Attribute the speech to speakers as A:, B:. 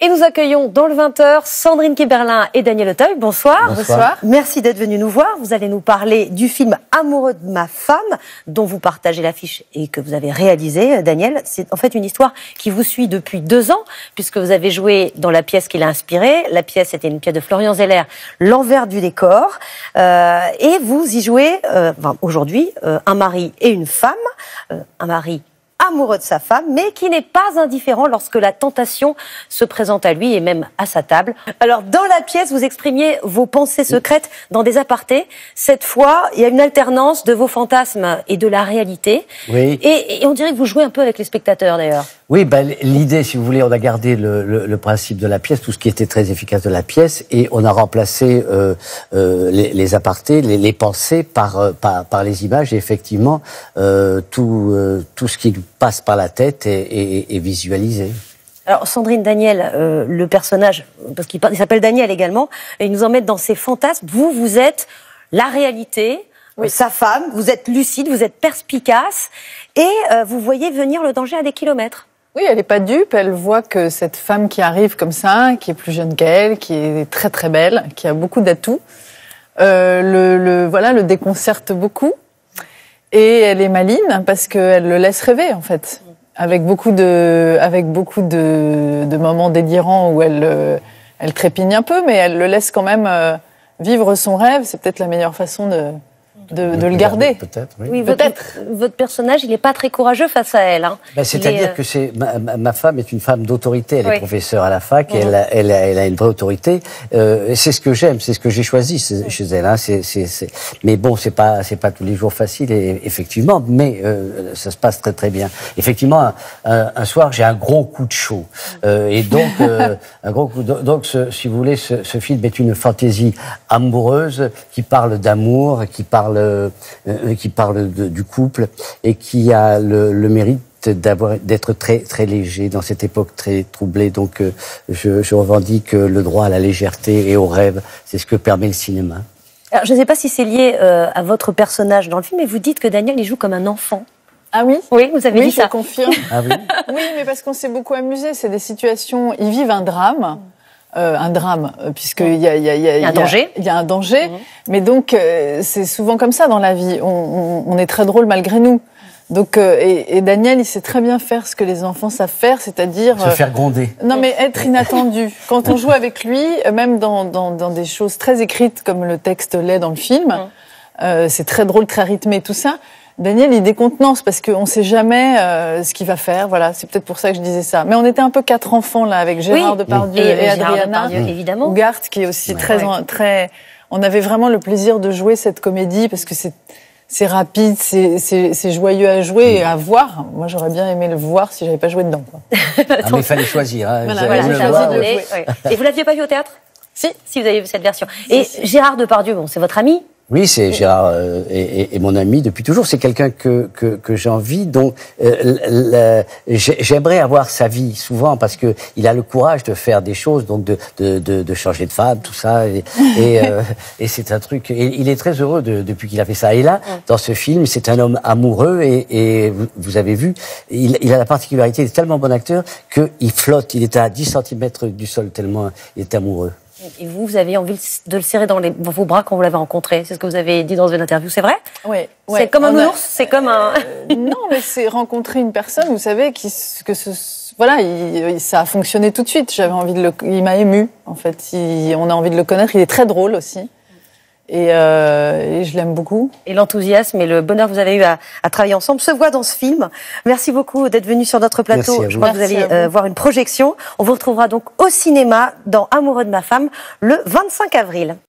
A: Et nous accueillons dans le 20h Sandrine Kiberlin et Daniel Auteuil. Bonsoir.
B: Bonsoir.
A: Merci d'être venus nous voir. Vous allez nous parler du film Amoureux de ma femme, dont vous partagez l'affiche et que vous avez réalisé, Daniel. C'est en fait une histoire qui vous suit depuis 2 ans, puisque vous avez joué dans la pièce qui l'a inspirée. La pièce était une pièce de Florian Zeller, L'envers du décor. Et vous y jouez, aujourd'hui, un mari et une femme. Un mari amoureux de sa femme, mais qui n'est pas indifférent lorsque la tentation se présente à lui et même à sa table. Alors, dans la pièce, vous exprimiez vos pensées secrètes dans des apartés. Cette fois, il y a une alternance de vos fantasmes et de la réalité.
B: Oui.
A: Et on dirait que vous jouez un peu avec les spectateurs, d'ailleurs.
B: Oui, l'idée, si vous voulez, on a gardé le principe de la pièce, tout ce qui était très efficace de la pièce, et on a remplacé les apartés, les pensées par les images, et effectivement, tout ce qui passe par la tête est visualisé.
A: Alors, Sandrine, Daniel, le personnage, parce qu'il s'appelle Daniel également, et ils nous emmènent dans ses fantasmes. Vous êtes la réalité, oui. Sa femme, vous êtes lucide, vous êtes perspicace, et vous voyez venir le danger à des kilomètres.
C: Oui, elle n'est pas dupe, elle voit que cette femme qui arrive comme ça, qui est plus jeune qu'elle, qui est très très belle, qui a beaucoup d'atouts, le déconcerte beaucoup. Et elle est maligne parce qu'elle le laisse rêver, en fait. Avec beaucoup de moments délirants où elle trépigne un peu, mais elle le laisse quand même vivre son rêve. C'est peut-être la meilleure façon de le garder.
B: Peut-être, oui.
A: Oui, votre personnage, il n'est pas très courageux face à elle. Hein.
B: C'est-à-dire que ma femme est une femme d'autorité. Elle est professeure à la fac, et elle a une vraie autorité. C'est ce que j'aime, c'est ce que j'ai choisi chez elle. Hein. Mais bon, c'est pas tous les jours facile, effectivement, mais ça se passe très très bien. Effectivement, un soir, j'ai un gros coup de chaud. Et donc, si vous voulez, ce film est une fantaisie amoureuse qui parle d'amour, qui parle du couple, et qui a le mérite d'être très très léger dans cette époque très troublée. Donc je revendique le droit à la légèreté et au rêve. C'est ce que permet le cinéma.
A: Alors, je ne sais pas si c'est lié à votre personnage dans le film, mais vous dites que Daniel, il joue comme un enfant.
C: Ah oui?
A: Oui, vous avez dit ça.
C: Oui, je confirme. Ah oui? Oui, mais parce qu'on s'est beaucoup amusé. C'est des situations... Ils vivent un drame. Puisqu'il y a un danger. Il y a un danger. Mais donc, c'est souvent comme ça dans la vie. On est très drôle malgré nous. Donc, et Daniel, il sait très bien faire ce que les enfants savent faire, c'est-à-dire...
B: Se faire gronder.
C: Non, mais être inattendu. Quand on joue avec lui, même dans des choses très écrites, comme le texte l'est dans le film, c'est très drôle, très rythmé, tout ça. Daniel, il décontenance parce qu'on ne sait jamais ce qu'il va faire. Voilà, c'est peut-être pour ça que je disais ça. Mais on était un peu 4 enfants là, avec Gérard Depardieu et Adriana Ugart, qui est aussi très. On avait vraiment le plaisir de jouer cette comédie parce que c'est rapide, c'est joyeux à jouer et à voir. Moi, j'aurais bien aimé le voir si j'avais pas joué dedans. Quoi.
B: Mais il fallait choisir. Hein.
A: Voilà, et vous l'aviez pas vu au théâtre? Si, vous avez vu cette version. Et Gérard Depardieu, bon, c'est votre ami?
B: Oui, c'est Gérard et mon ami depuis toujours. C'est quelqu'un que j'envie. Donc, j'aimerais avoir sa vie souvent parce que il a le courage de faire des choses, donc de changer de femme, tout ça. Et c'est un truc. Et il est très heureux depuis qu'il a fait ça. Et là, dans ce film, c'est un homme amoureux et vous avez vu, il a la particularité, il est tellement bon acteur qu'il flotte. Il est à 10 cm du sol tellement il est amoureux.
A: Et vous avez envie de le serrer dans vos bras quand vous l'avez rencontré. C'est ce que vous avez dit dans une interview, c'est vrai?
C: Oui.
A: C'est comme un ours, c'est comme un...
C: non, mais c'est rencontrer une personne, vous savez, ça a fonctionné tout de suite. Il m'a ému, en fait. On a envie de le connaître. Il est très drôle aussi. Et je l'aime beaucoup.
A: Et l'enthousiasme et le bonheur que vous avez eu à travailler ensemble se voit dans ce film. Merci beaucoup d'être venu sur notre plateau. Je crois que vous allez voir une projection. On vous retrouvera donc au cinéma dans Amoureux de ma femme le 25 avril.